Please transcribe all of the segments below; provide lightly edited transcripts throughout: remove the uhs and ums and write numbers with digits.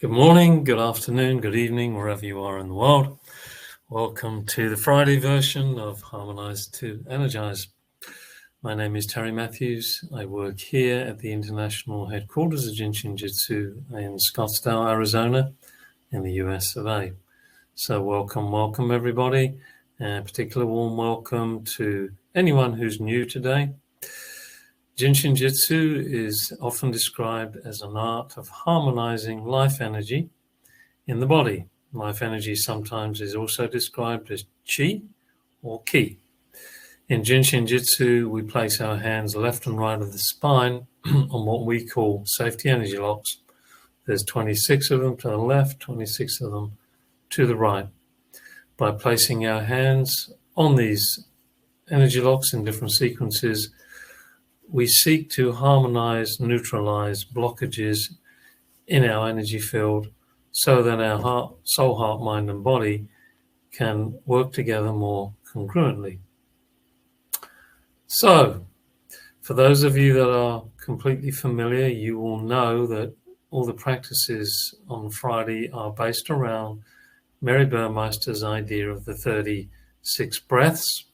Good morning, good afternoon, good evening, wherever you are in the world. Welcome to the Friday version of Harmonize to Energize. My name is Terry Matthews. I work here at the international headquarters of Jin Shin Jyutsu in Scottsdale, Arizona, in the US of A. So welcome everybody. A particular warm welcome to anyone who's new today. Jin Shin Jyutsu is often described as an art of harmonizing life energy in the body. Life energy sometimes is also described as chi or ki. In Jin Shin Jyutsu, we place our hands left and right of the spine on what we call safety energy locks. There's 26 of them to the left, 26 of them to the right. By placing our hands on these energy locks in different sequences, we seek to harmonize, neutralize blockages in our energy field so that our heart, soul, heart, mind, and body can work together more congruently. So, for those of you that are completely familiar, you will know that all the practices on Friday are based around Mary Burmeister's idea of the 36 breaths.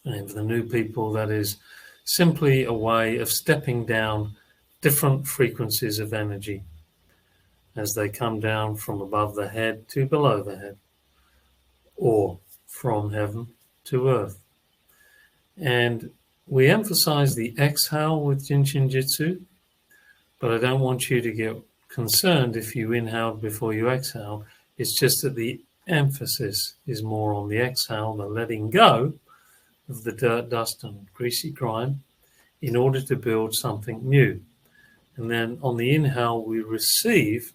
And for the new people, that is simply a way of stepping down different frequencies of energy as they come down from above the head to below the head, or from heaven to earth. And we emphasize the exhale with Jin Shin Jyutsu, but I don't want you to get concerned if you inhaled before you exhale. It's just that the emphasis is more on the exhale, the letting go of the dirt, dust, and greasy grime in order to build something new. And then on the inhale, we receive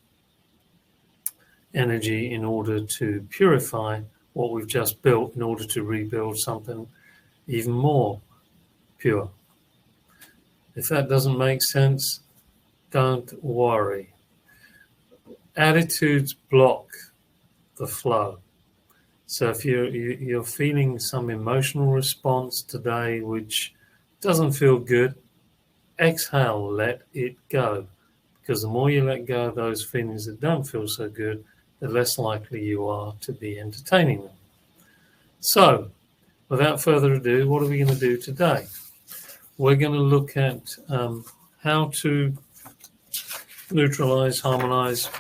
energy in order to purify what we've just built in order to rebuild something even more pure. If that doesn't make sense, don't worry. Attitudes block the flow. So if you're feeling some emotional response today which doesn't feel good, exhale, let it go. Because the more you let go of those feelings that don't feel so good, the less likely you are to be entertaining them. So, without further ado, what are we going to do today? We're going to look at how to neutralize, harmonize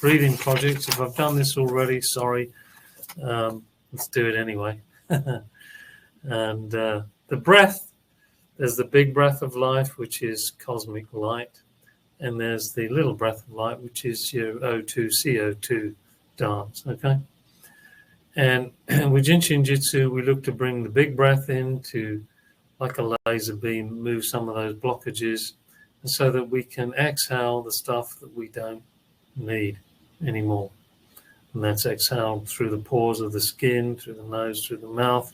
breathing projects. If I've done this already, sorry. Let's do it anyway. And the breath, there's the big breath of life, which is cosmic light. And there's the little breath of light, which is your O2, CO2 dance, okay? And with Jin Shin Jyutsu, we look to bring the big breath in to, like a laser beam, move some of those blockages, and so that we can exhale the stuff that we don't need anymore. And that's exhaled through the pores of the skin, through the nose, through the mouth,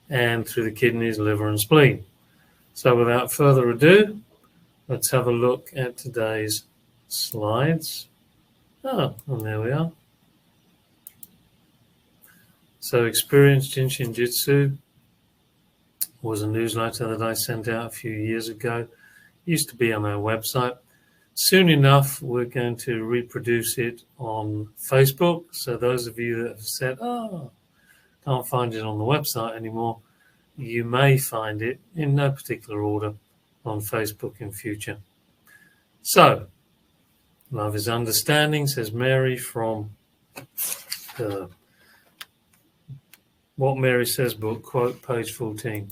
and through the kidneys, liver, and spleen. So without further ado, let's have a look at today's slides. Oh, and there we are. So Experience Jin Shin Jyutsu was a newsletter that I sent out a few years ago. It used to be on our website. Soon enough, we're going to reproduce it on Facebook. So those of you that have said, oh, can't find it on the website anymore, you may find it in no particular order on Facebook in future. So, Love is Understanding, says Mary from the What Mary Says book, quote, page 14.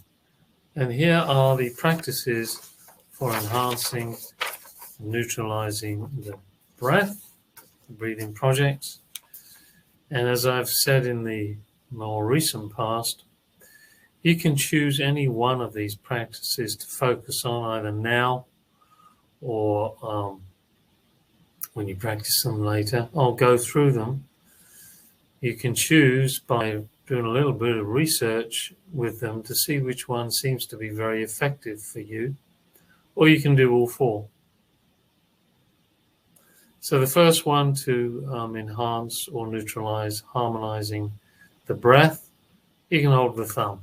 And here are the practices for enhancing, neutralizing the breath, the breathing projects. And as I've said in the more recent past, you can choose any one of these practices to focus on either now or when you practice them later. I'll go through them. You can choose by doing a little bit of research with them to see which one seems to be very effective for you, or you can do all four. So the first one to enhance or neutralize, harmonizing the breath, you can hold the thumb.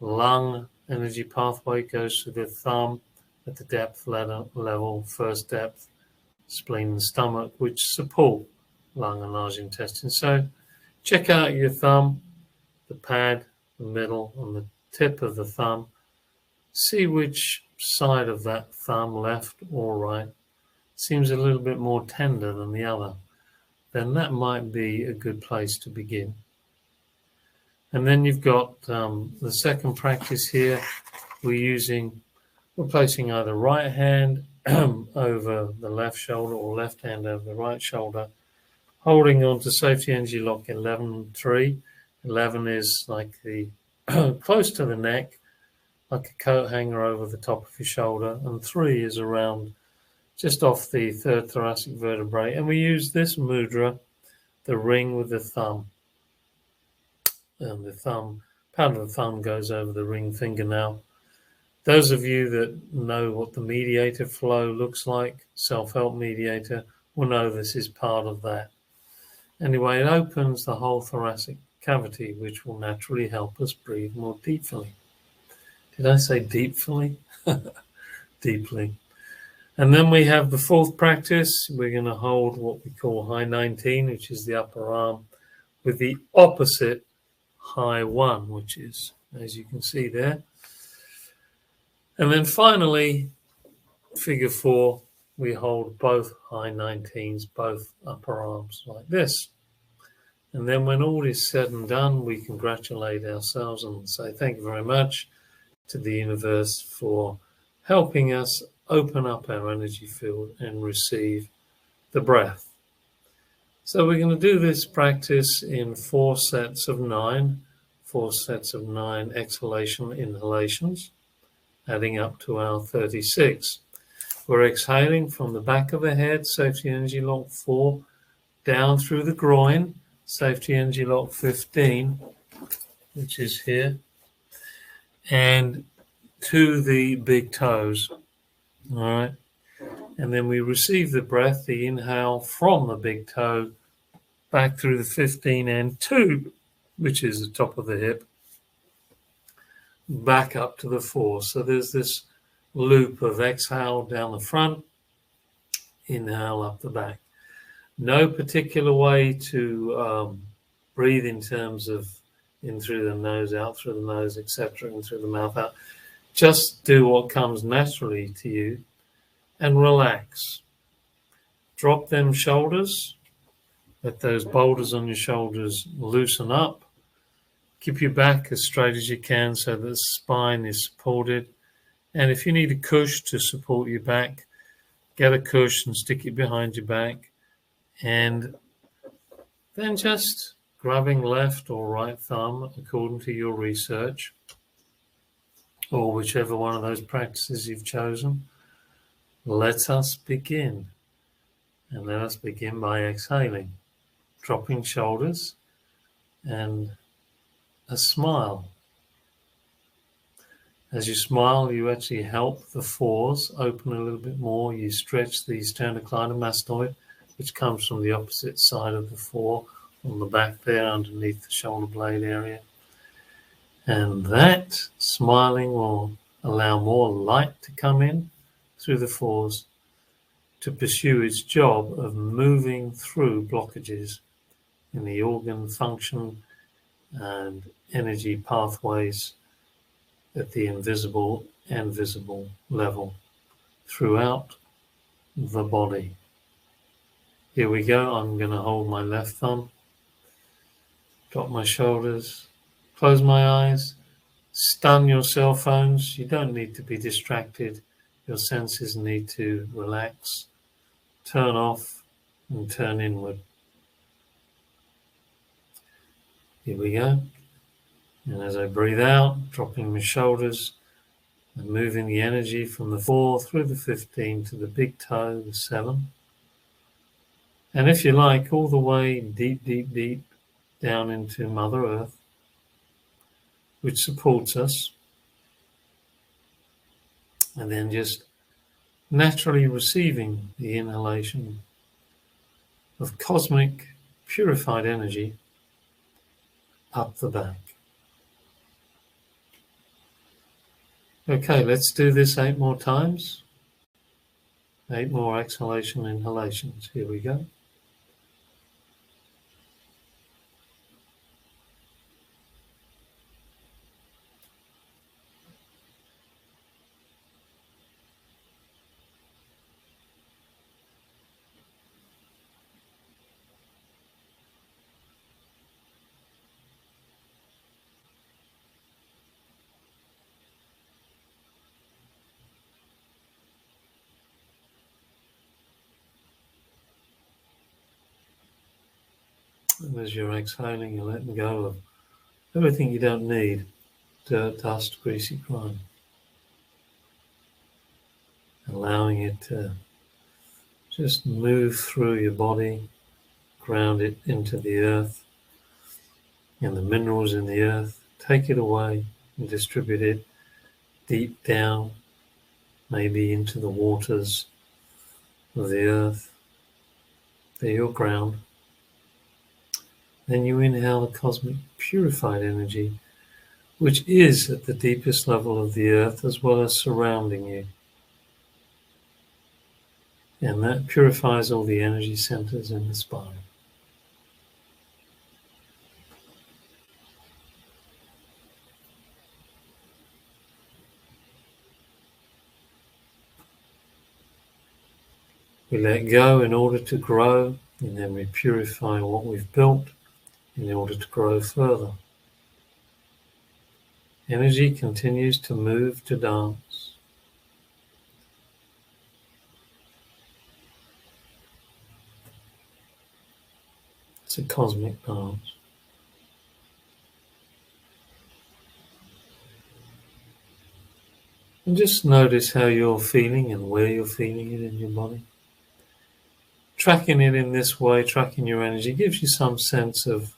Lung energy pathway goes through the thumb at the depth level, first depth, spleen and stomach, which support lung and large intestine. So check out your thumb, the pad, the middle, and the tip of the thumb. See which side of that thumb, left or right, seems a little bit more tender than the other. Then that might be a good place to begin. And then you've got the second practice here. We're placing either right hand over the left shoulder or left hand over the right shoulder, holding on to safety energy lock 11-3. 11 is like the close to the neck, like a coat hanger over the top of your shoulder, and 3 is around just off the third thoracic vertebrae. And we use this mudra, the ring with the thumb. And the thumb, part of the thumb goes over the ring fingernail. Those of you that know what the mediator flow looks like, self-help mediator, will know this is part of that. Anyway, it opens the whole thoracic cavity, which will naturally help us breathe more deeply. Did I say deeply? Deeply. And then we have the fourth practice. We're going to hold what we call high 19, which is the upper arm, with the opposite high 1, which is, as you can see there. And then finally, figure 4, we hold both high 19s, both upper arms like this. And then when all is said and done, we congratulate ourselves and say thank you very much to the universe for helping us open up our energy field and receive the breath. So we're going to do this practice in 4 sets of 9, 4 sets of 9 exhalation inhalations, adding up to our 36. We're exhaling from the back of the head, safety energy lock 4, down through the groin, safety energy lock 15, which is here, and to the big toes. All right. And then we receive the breath, the inhale from the big toe, back through the 15 and 2, which is the top of the hip, back up to the 4. So there's this loop of exhale down the front, inhale up the back. No particular way to breathe in terms of in through the nose, out through the nose, etc., in through the mouth, out. Just do what comes naturally to you and relax. Drop them shoulders. Let those boulders on your shoulders loosen up. Keep your back as straight as you can so that the spine is supported. And if you need a cush to support your back, get a cush and stick it behind your back. And then just grabbing left or right thumb according to your research, or whichever one of those practices you've chosen. Let us begin. And let us begin by exhaling, dropping shoulders and a smile. As you smile, you actually help the 4s open a little bit more. You stretch the sternocleidomastoid, which comes from the opposite side of the 4, on the back there underneath the shoulder blade area. And that smiling will allow more light to come in through the 4s to pursue its job of moving through blockages in the organ function and energy pathways at the invisible and visible level throughout the body. Here we go. I'm going to hold my left thumb, drop my shoulders, close my eyes, stun your cell phones. You don't need to be distracted. Your senses need to relax, turn off, and turn inward. Here we go. And as I breathe out, dropping my shoulders and moving the energy from the 4 through the 15 to the big toe, the 7. And if you like, all the way deep, deep, deep down into Mother Earth, which supports us. And then just naturally receiving the inhalation of cosmic purified energy up the back. Okay, let's do this 8 more times. 8 more exhalation inhalations. Here we go. And as you're exhaling, you're letting go of everything you don't need. Dirt, dust, greasy grime. Allowing it to just move through your body, ground it into the earth and the minerals in the earth. Take it away and distribute it deep down, maybe into the waters of the earth. They're your ground. Then you inhale the cosmic purified energy, which is at the deepest level of the earth as well as surrounding you. And that purifies all the energy centers in the spine. We let go in order to grow, and then we purify what we've built in order to grow further. Energy continues to move to dance. It's a cosmic dance. And just notice how you're feeling and where you're feeling it in your body. Tracking it in this way, tracking your energy, gives you some sense of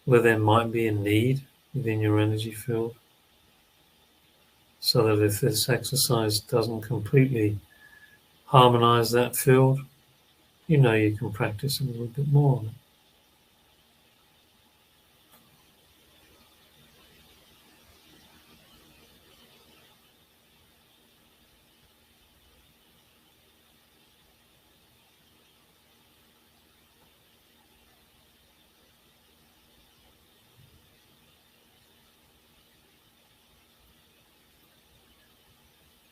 where there might be a need within your energy field. So that if this exercise doesn't completely harmonize that field, you know you can practice a little bit more on it.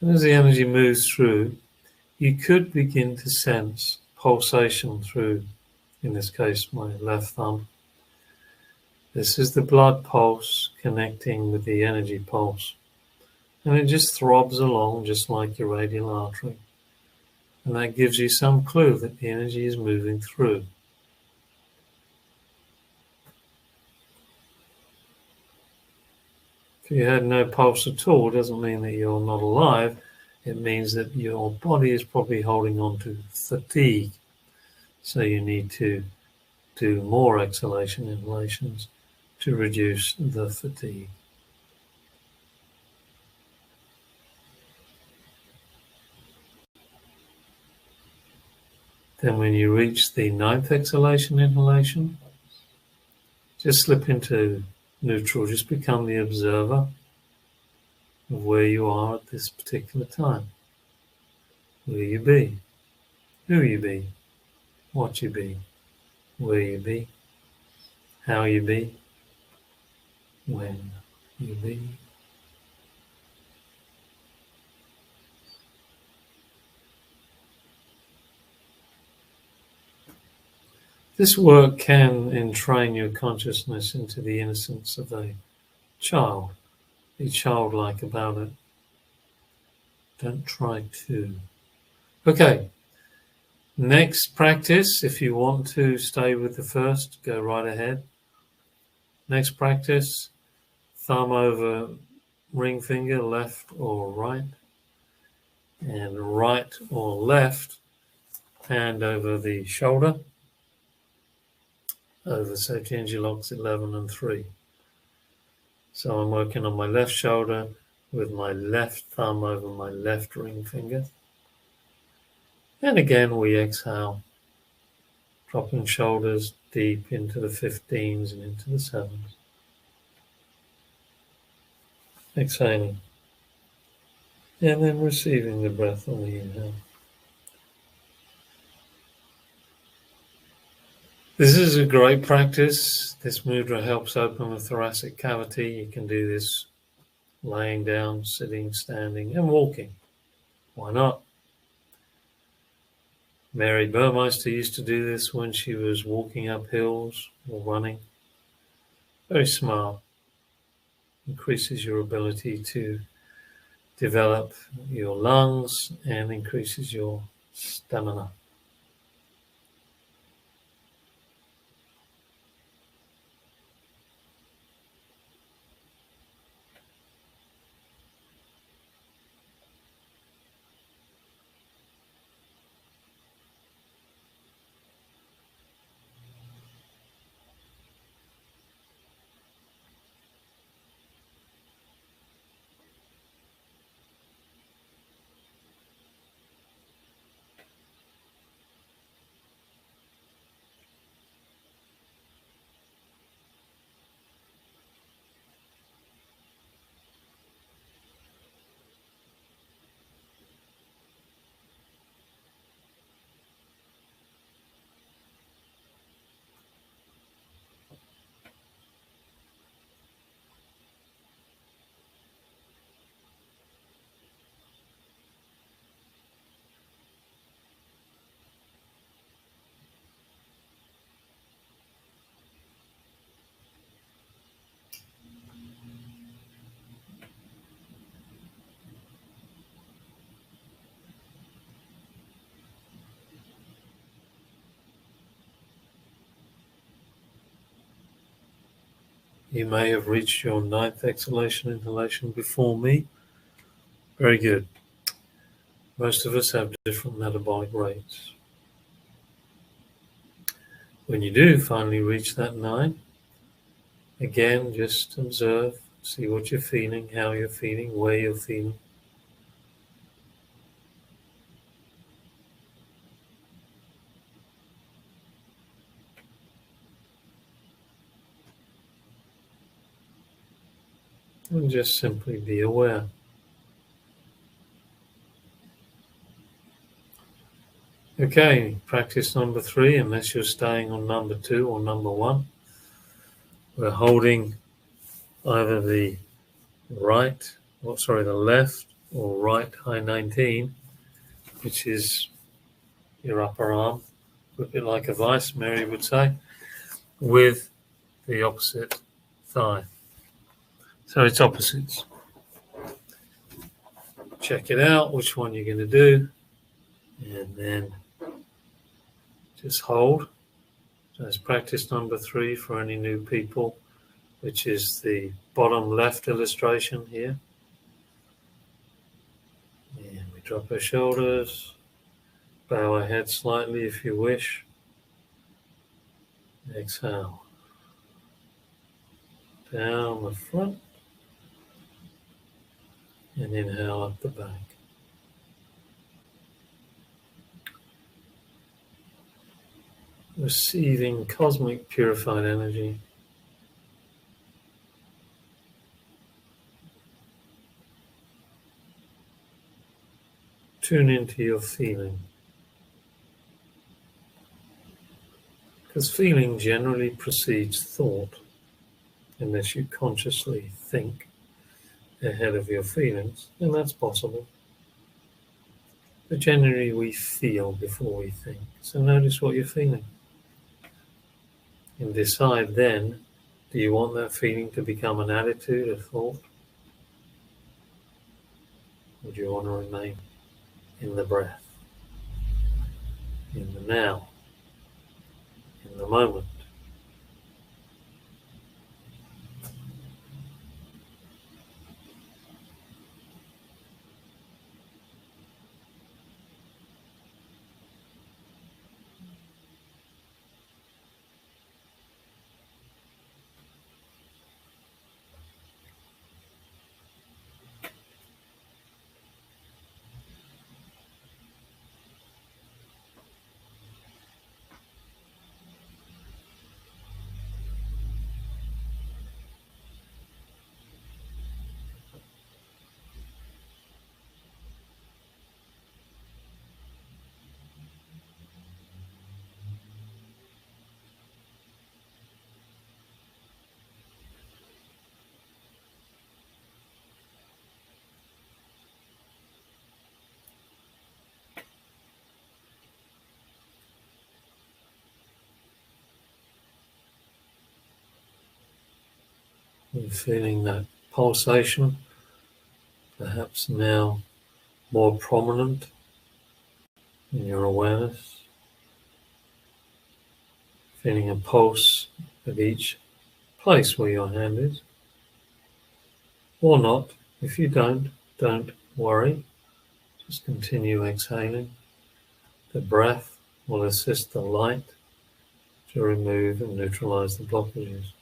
And as the energy moves through, you could begin to sense pulsation through, in this case, my left thumb. This is the blood pulse connecting with the energy pulse. And it just throbs along just like your radial artery. And that gives you some clue that the energy is moving through. If you had no pulse at all, it doesn't mean that you're not alive. It means that your body is probably holding on to fatigue. So you need to do more exhalation inhalations to reduce the fatigue. Then when you reach the 9th exhalation inhalation, just slip into neutral. Just become the observer of where you are at this particular time. Where you be, who you be, what you be, where you be, how you be, when you be. This work can entrain your consciousness into the innocence of a child. Be childlike about it. Don't try to. Okay. Next practice, if you want to stay with the first, go right ahead. Next practice, thumb over ring finger, left or right. And right or left, hand over the shoulder. Over safety energy locks 11 and 3. So I'm working on my left shoulder with my left thumb over my left ring finger. And again, we exhale, dropping shoulders deep into the 15s and into the 7s. Exhaling. And then receiving the breath on the inhale. This is a great practice. This mudra helps open the thoracic cavity. You can do this laying down, sitting, standing, and walking. Why not? Mary Burmeister used to do this when she was walking up hills or running. Very smart. Increases your ability to develop your lungs and increases your stamina. You may have reached your 9th exhalation inhalation before me. Very good. Most of us have different metabolic rates. When you do finally reach that 9, again, just observe, see what you're feeling, how you're feeling, where you're feeling. And just simply be aware. Okay, practice number 3, unless you're staying on number 2 or number 1. We're holding either the left or right high 19, which is your upper arm, grip it like a vice, Mary would say, with the opposite thigh. So it's opposites. Check it out, which one you're going to do, and then just hold. So it's practice number 3 for any new people, which is the bottom left illustration here. And we drop our shoulders, bow our head slightly if you wish. Exhale. Down the front, and inhale up the back. Receiving cosmic purified energy. Tune into your feeling. Because feeling generally precedes thought, unless you consciously think ahead of your feelings, and that's possible. But generally we feel before we think. So notice what you're feeling. And decide then, do you want that feeling to become an attitude, a thought? Or do you want to remain in the breath, in the now, in the moment? You're feeling that pulsation, perhaps now more prominent in your awareness. Feeling a pulse at each place where your hand is. Or not. If you don't worry. Just continue exhaling. The breath will assist the light to remove and neutralize the blockages.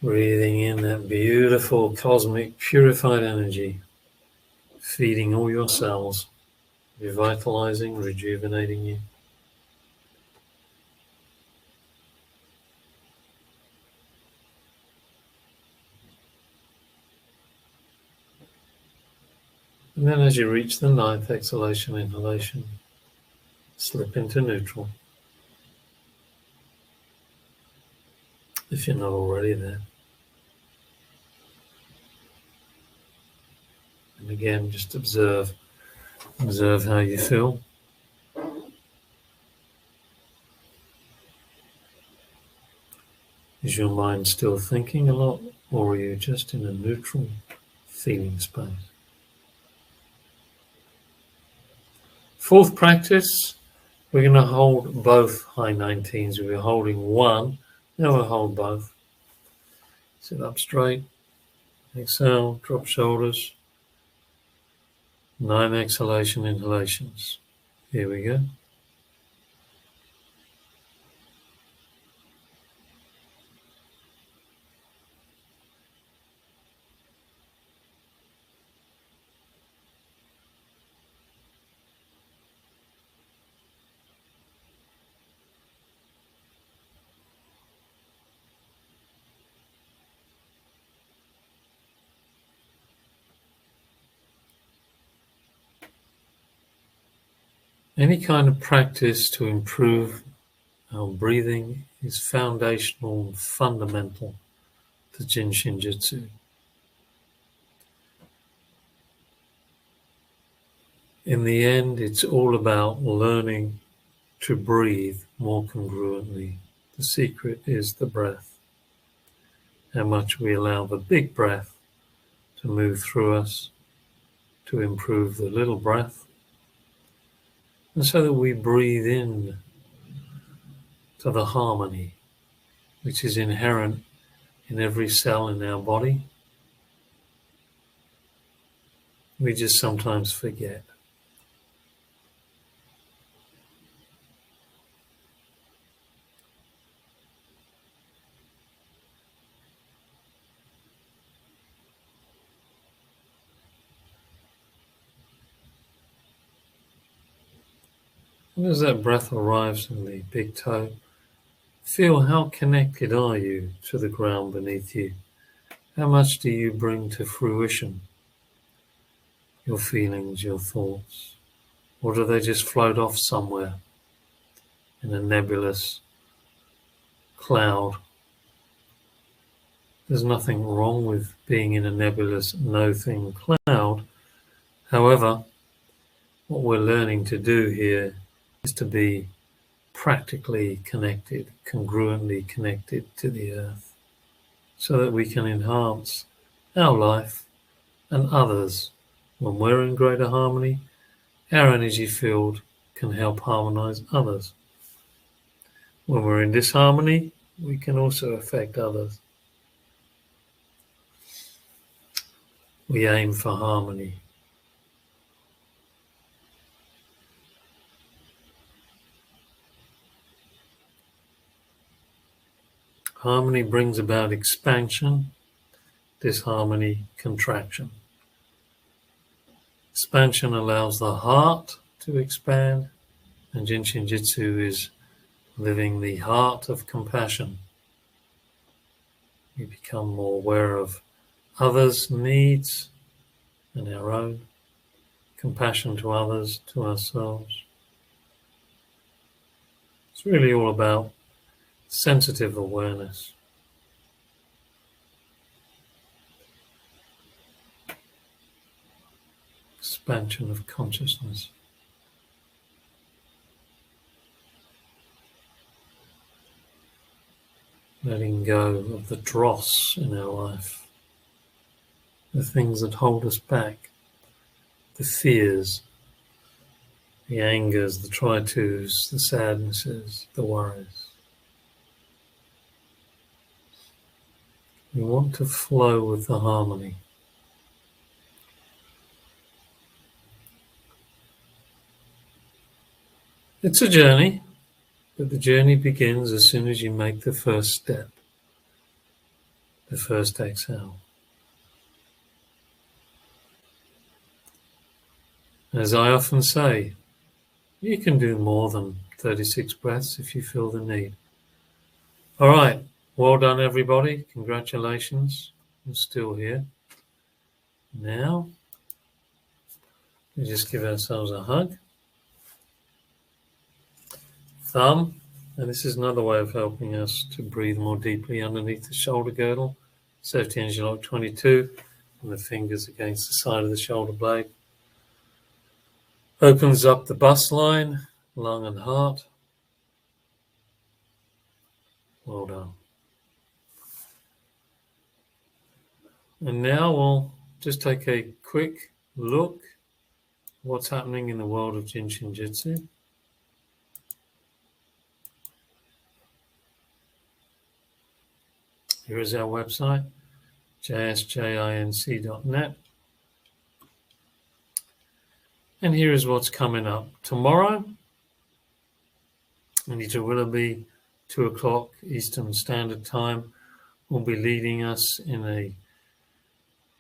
Breathing in that beautiful cosmic purified energy, feeding all your cells, revitalizing, rejuvenating you. And then as you reach the 9th exhalation, inhalation, slip into neutral. If you're not already there. And again, just observe how you feel. Is your mind still thinking a lot, or are you just in a neutral feeling space? 4th practice, we're going to hold both high 19s. We're holding one, now we'll hold both. Sit up straight, exhale, drop shoulders. 9 exhalation inhalations. Here we go. Any kind of practice to improve our breathing is foundational and fundamental to Jin Shin Jyutsu. In the end, it's all about learning to breathe more congruently. The secret is the breath. How much we allow the big breath to move through us to improve the little breath. And so that we breathe in to the harmony which is inherent in every cell in our body. We just sometimes forget. And as that breath arrives in the big toe, feel how connected are you to the ground beneath you. How much do you bring to fruition your feelings, your thoughts? Or do they just float off somewhere in a nebulous cloud? There's nothing wrong with being in a nebulous no-thing cloud. However, what we're learning to do here is to be practically connected, congruently connected to the earth, so that we can enhance our life and others. When we're in greater harmony, our energy field can help harmonize others. When we're in disharmony, we can also affect others. We aim for harmony. Harmony brings about expansion, disharmony, contraction. Expansion allows the heart to expand, and Jin Shin Jyutsu is living the heart of compassion. We become more aware of others' needs and our own, compassion to others, to ourselves. It's really all about sensitive awareness. Expansion of consciousness. letting go of the dross in our life, the things that hold us back, the fears, the angers, the try-tos, the sadnesses, the worries. We want to flow with the harmony. It's a journey, but the journey begins as soon as you make the first step, the first exhale. As I often say, you can do more than 36 breaths if you feel the need. All right, well done everybody. Congratulations, you're still here. Now, we just give ourselves a hug. Thumb, and this is another way of helping us to breathe more deeply underneath the shoulder girdle. Safety Energy Lock 22, and the fingers against the side of the shoulder blade. Opens up the bust line, lung and heart. Well done. And now we'll just take a quick look at what's happening in the world of Jin Shin Jyutsu. Here is our website, jsjinc.net. And here is what's coming up. Tomorrow, Anita Willoughby, 2 o'clock Eastern Standard Time, will be leading us in a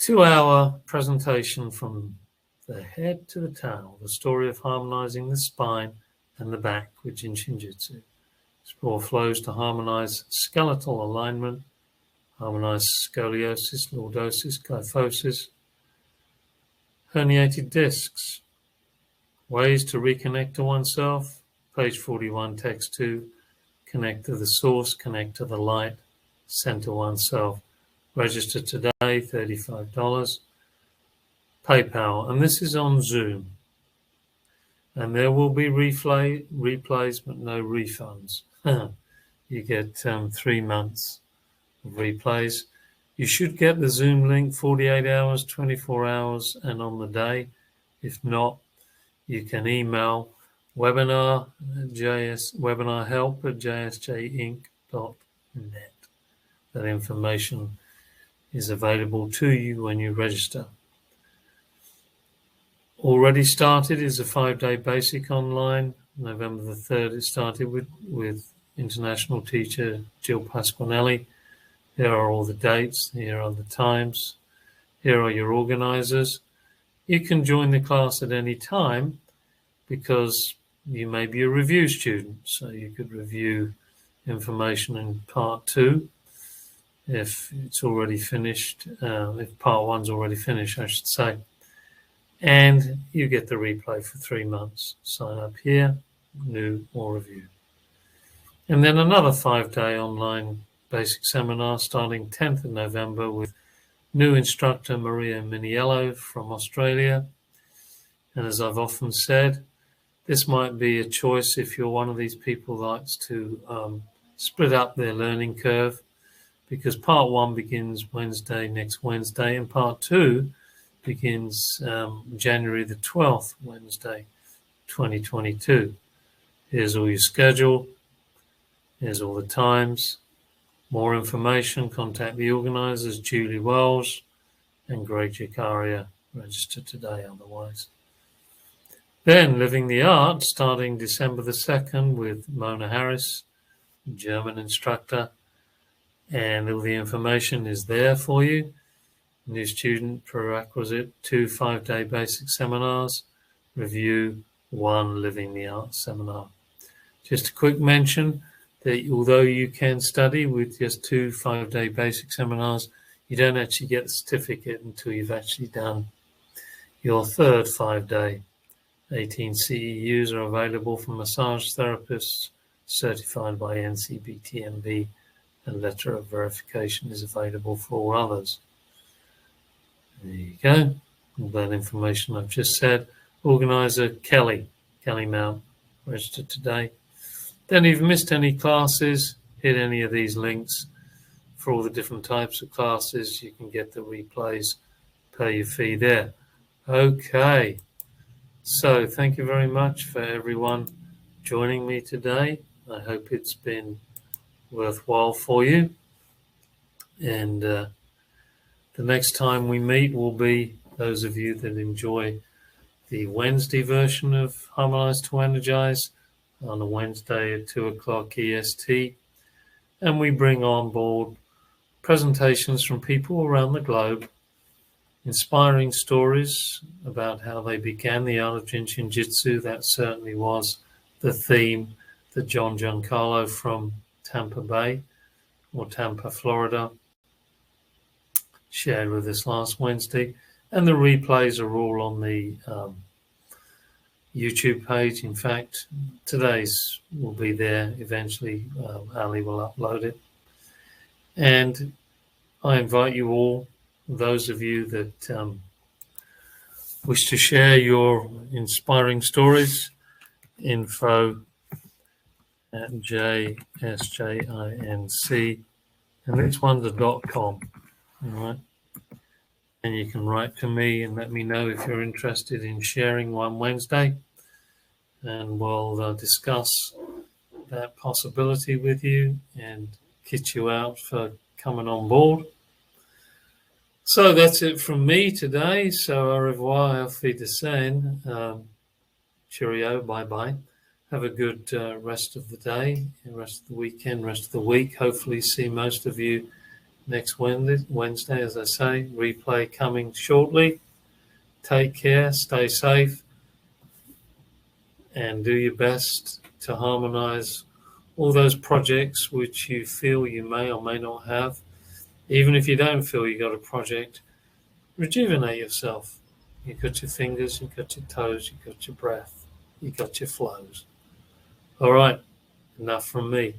2-hour presentation from the head to the tail, the story of harmonizing the spine and the back with Jin Shin Jyutsu. Explore flows to harmonize skeletal alignment, harmonize scoliosis, lordosis, kyphosis, herniated discs, ways to reconnect to oneself, page 41, text 2, connect to the source, connect to the light, center oneself. Register today, $35. PayPal, and this is on Zoom. And there will be replays, but no refunds. You get 3 months of replays. You should get the Zoom link 48 hours, 24 hours, and on the day. If not, you can email webinarhelp@jsjinc.net. That information is available to you when you register. Already started is a 5-day basic online. November the 3rd it started with international teacher Jill Pasquinelli. Here are all the dates, here are the times, here are your organizers. You can join the class at any time because you may be a review student, so you could review information in part 2 if it's already finished, if part 1's already finished, I should say. And you get the replay for 3 months. Sign up here, new or review. And then another 5-day online basic seminar starting 10th of November with new instructor Maria Miniello from Australia. And as I've often said, this might be a choice if you're one of these people that likes to split up their learning curve, because part 1 begins next Wednesday, and part 2 begins January the 12th, Wednesday, 2022. Here's all your schedule. Here's all the times. More information, contact the organizers, Julie Wells and Greg Gicaria. Register today otherwise. Then Living the Art, starting December the 2nd with Mona Harris, German instructor. And all the information is there for you. New student prerequisite, 2 5-day basic seminars, review 1 Living the Art seminar. Just a quick mention that although you can study with just 2 5-day basic seminars, you don't actually get the certificate until you've actually done your 3rd 5-day. 18 CEUs are available for massage therapists certified by NCBTMB, and letter of verification is available for all others. There you go. All that information I've just said. Organizer Kelly Mount, registered today. Then if you've missed any classes, hit any of these links for all the different types of classes. You can get the replays, pay your fee there. Okay, so thank you very much for everyone joining me today. I hope it's been worthwhile for you. And the next time we meet will be those of you that enjoy the Wednesday version of Harmonize to Energize on a Wednesday at 2 o'clock EST. And we bring on board presentations from people around the globe, inspiring stories about how they began the art of Jin Shin Jyutsu. That certainly was the theme that John Giancarlo from Tampa Bay or Tampa, Florida, shared with us last Wednesday. And the replays are all on the YouTube page. In fact, today's will be there eventually. Ali will upload it. And I invite you all, those of you that wish to share your inspiring stories, info at JSJINC, and this one's .com, all right? And you can write to me and let me know if you're interested in sharing one Wednesday, and we'll discuss that possibility with you and kit you out for coming on board. So that's it from me today. So au revoir, auf Wiedersehen. Cheerio, bye-bye. Have a good rest of the day, rest of the weekend, rest of the week. Hopefully see most of you next Wednesday, as I say. Replay coming shortly. Take care, stay safe, and do your best to harmonize all those projects which you feel you may or may not have. Even if you don't feel you got a project, rejuvenate yourself. You got your fingers, you got your toes, you got your breath, you got your flows. All right, enough from me.